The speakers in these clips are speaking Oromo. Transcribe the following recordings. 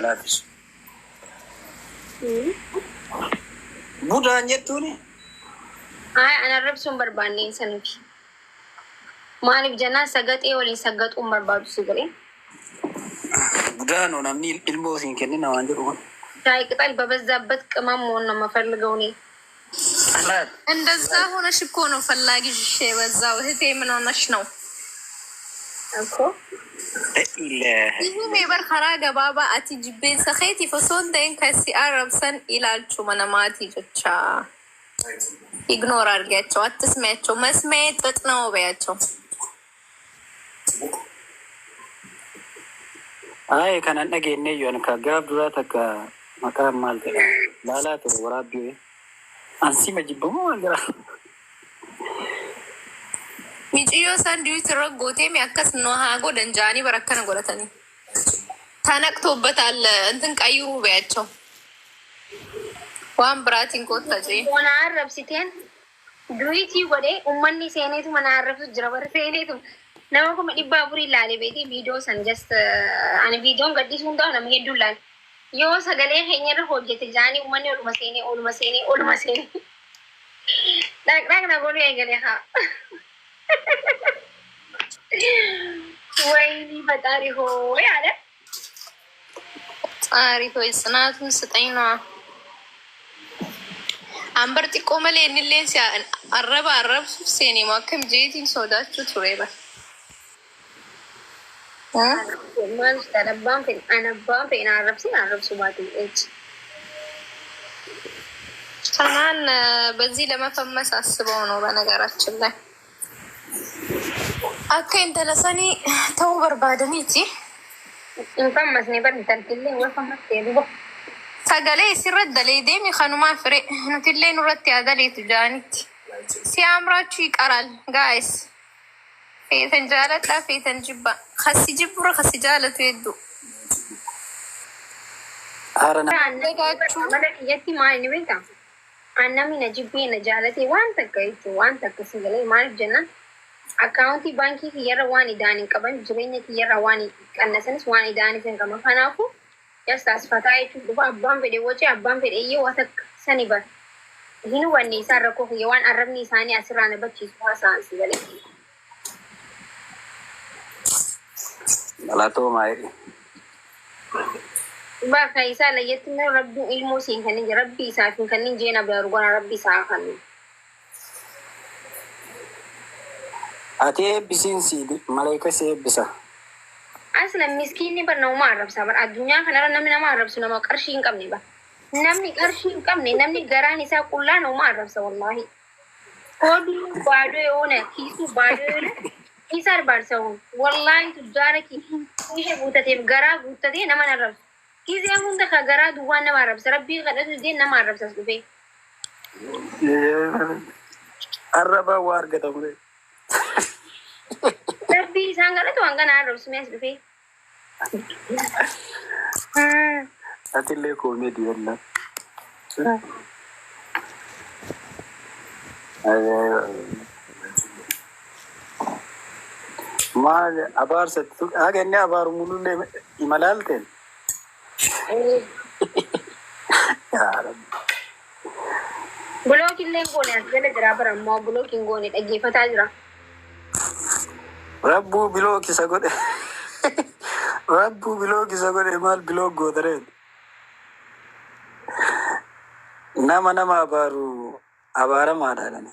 laafisu. Budaan jettuuni? Ana arrabsuun barbaanne sanuti. Maaliif jennaan sagaxee waliin sagaxuun barbaadu si galee? Budaan namni ilmoo siin kennina waan jedhu. ሻይ ቅጠል በበዛበት ቅመም መሆን ነው የምፈልገው እኔ። እንደዛ ሆነሽ እኮ ነው ፈላጊሽ የበዛው። እህቴ ምን ሆነሽ ነው እኮ? ይሁን የበር ኸራ ገባባ አቲ ጅቤን ሰኸቲ ፈሶንደን ከሲ አረብሰን ኢላልቹ መነማቲ ጆቻ ኢግኖር አድርጊያቸው፣ አትስሚያቸው። መስሚያ ጥጥ ነው በያቸው። አይ ከናን ነገኔ ይሆን ከጋብ ዱራ ተካ መቃም ማለት ላላቶ ወራቢ አንሲ መጅበሙ አንገራ ሚጭዮ ሳንዲው ትረጎቴ ሚያከስ ነው ሃጎ ደንጃኒ በረከነ ጎለተኒ ታነቅቶበታል። እንትን ቀይሩ በያቸው። ዋን ብራቲን ኮታጂ ወና አረብሲቴን ዱይቲ ወዴ ኡመኒ ሴኔቱ መና አረብሱ ጅረበር ሴኔቱ nama kuma dhibba afurii ilaalee beekii viidiyoo san just ani viidiyoon gadhiisuu hundaa nama hedduu ilaale yoo sagalee keenyarra hojjete jaanii uummanni oluma seenee dhaqna godhu eegalee haa ወይኔ ፈጣሪ ሆይ አለ ጻሪ ሆይ ጽናቱን ስጠኝ ነው። አንበር ጥቆ መሌ እንሌን ሲያ አረብሱ ሴኔ ማከም ጄቲን ሶዳችሁ ቱሬባ ማን ተደባም አነባም ፌና አረብሱ ባቲ እጭ ሰናን በዚህ ለመፈመስ አስበው ነው። በነገራችን ላይ አከን ተለሰኒ ተው በርባደኒ እጂ እንፈመስ ነበር ተልክልኝ ወፈመስ ይዱባ ሰገሌ ሲረደለ ደሚ ኸኑማ ፍሬ ነትሌ ኑረት ያደለ ትጃኒት ሲያምራችሁ ይቀራል ጋይስ። ፌተን ጃለታ ፌተን ጅባ ከሲ ጅብሩ ከሲ ጃለቱ ይዱ አረና አንደጋችሁ ማለት የቲ ማይን ቤታ አናሚ ነጅቢ ነጃለቴ ዋን ተከይቱ ዋን ተከሲገለ ማለት ጀና አካውንቲ ባንኪ የረዋኒ ዳኒ ቀበን ጅሬኘት የረዋኒ ቀነሰንስ ዋኒ ዳኒ ሰንከማ ፈናፉ ያስታስፈታይቱ ዱባ አባን ፈዴ ወጪ አባን ፈዴ ይወተክ ሰኒበር ይህን ወኒ ሳረኮ የዋን አረብኒ ሳኒ አስራነ በቺ ሷሳን ሲገለ ላቶ ማይ ባካይሳ ለየት ነው ረቡ ኢልሞ ሲንከን ረቢ ሳፊን ከንን ጄና በርጓና ረቢ ሳፋን አቴ ቢሲን ሲዲ መላይከ ሲብሳ አስለ ምስኪን ነበር ነው ማረብ ሰበር አዱኛ ከነረ ነምና ማረብ ነው ቀርሺን ቀምኔ ባ ነምኒ ቀርሺን ቀምኔ ነምኒ ገራን ይሳ ቁላ ነው ማረብ ሰው ወላሂ ኮዱ ባዶ የሆነ ኪሱ ባዶ የሆነ ይሳር ባርሰው ወላሂ ትጃረኪ ይሄ ጉተቴ ገራ ጉተቴ ነማናረብ ጊዜ አሁን ተከገራ ዱዋን ነማረብ ረቢ ቀደስ ዲን ነማረብ ሰስዱቤ አረባ ዋርገተው ረቢ ሳንገለቱ አንገና አረብ ስሚያስ ዱቤ አትሌ ኮሜዲ ወላ ማል አባር ሰጥቶ አገኛ አባር ሙሉ ይመላልተን ብሎኪን ለንጎን ያስገለ ድራበር ማ ብሎኪን ጎን ጠጌፈታ ጅራ ረቡ ብሎኪ ሰጎደ ረቡ ብሎኪ ሰጎደ ማል ብሎክ ጎደረ ነማ አባሩ አባረ ማዳለነ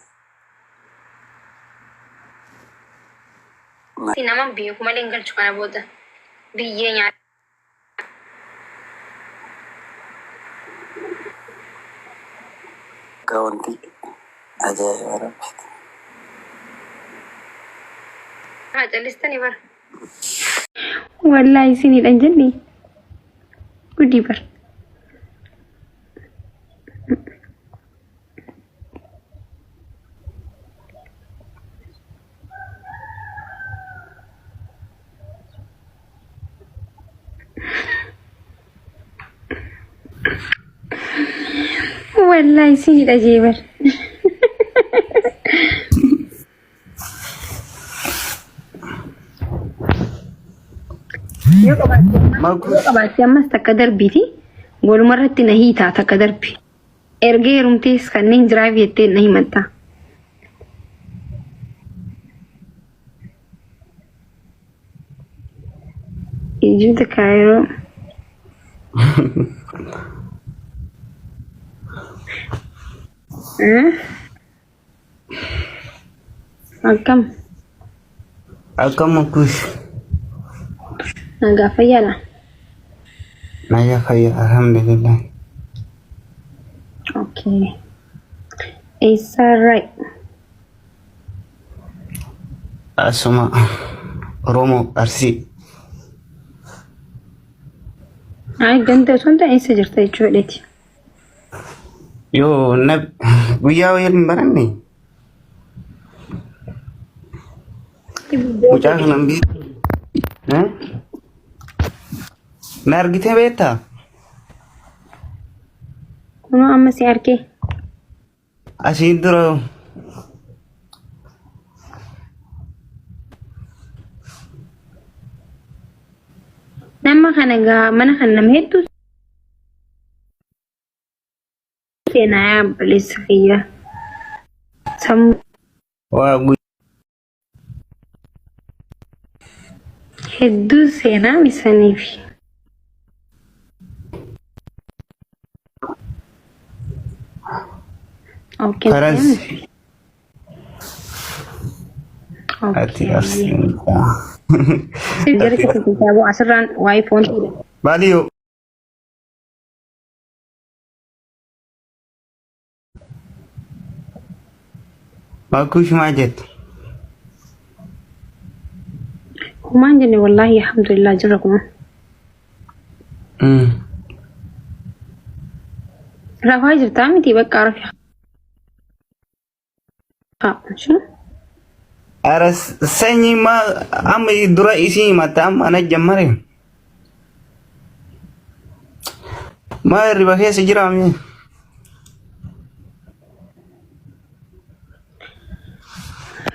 ሲናማን ቢዩ ኩመሌን ገልቹ ካና ቦተ ቢየኛ ከወንቲ አጃይበረ አጨልስተን ይበር ወላሂ ሲኒ ደንጀኒ ጉዲ በር والله سيد أجيبر qabaatti ammas takka darbiiti walumarratti na hiitaa takka darbi erga heerumtees kanneen jiraaf jettee na himatta. Egypt Cairo. Akkam. Akkam kush. Nagaa fayyaadha. Nagaa fayyaa alhamdulillah. Okay. Is that right? Asuma Oromoo Arsii. Ay ganda osoo hin ta'in jirta jechuudhaati. Yoo guyyaa wayii baranne. Mucaa kanan beektu. Na argitee beektaa? Kunoo amma si argee. Asii dura nama kana gaa mana kan nama hedduu seenaa yaa obboleessa kiyya. waa Hedduu seenaa misaniif. Okay. Faransi. Ati Arsii. Sirjari kita tahu asran iPhone. Baaliyo. Bakush majet. Kumaan jenne wallahi alhamdulillah jirra kuma. Rafaa jirtaa miti bakka rafi. Aras sanyi ma amma dura isi mata amma na jammare. Ma riba keessa jira mi.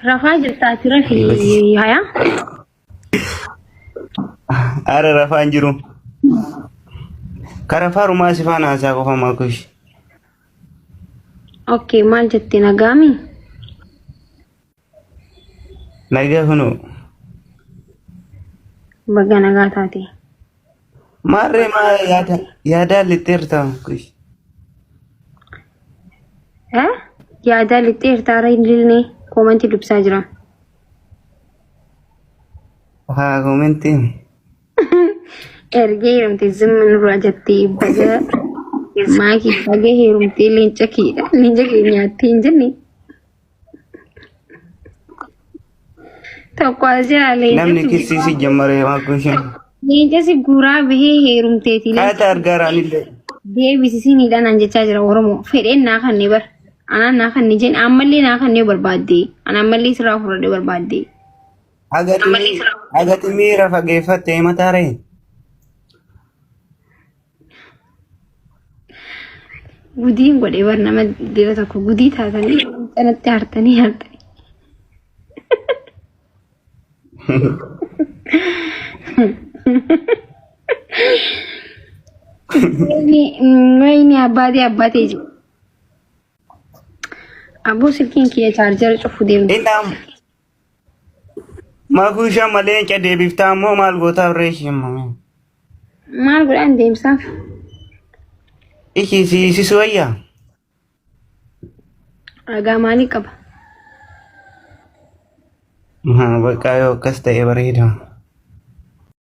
Rafaa jirtaa tira fi haya. Ara rafaan jiru. Kara faru ma sifana sa ko fa makush. Okay, maal jetti nagaami? Nagaa hunu. Baga nagaa taate. Marre ma yaada literta kush. Yaada lixeertaa illee koomenti dubsaa jira. Ha komenti. Erga heerumte zimma nurraa jettee baga maakii baga heerumtee leenca kee nyaattee hin jenne. Tokko as jira Namni kisiisi jammare makush. leenca si guuraa bahee heerumteeti. Haata argaranillee. Deebisisiiniidhaan an jechaa jira Oromoo. Fedheen naa kannee bar. Anaan naa kannee jenni ammallee naa kannee barbaadde. An ammallee sirraa fudhadhee barbaadde. Agati miira fageeffattee mataaree. Gudiin godhee bar nama dira tokko gudii taatanii canatti hartanii. Wayni abbaatee jiru. Abboo silkiin kiyya chaarjara cufu deemte. Indam. Makusha malee deebiftaa immoo maal gootaa reeshii mame. Maal godhaan deemsaaf? Iki si wayyaa. Ragaa maalii qaba? Bakka yoo akkas ta'e bareeda.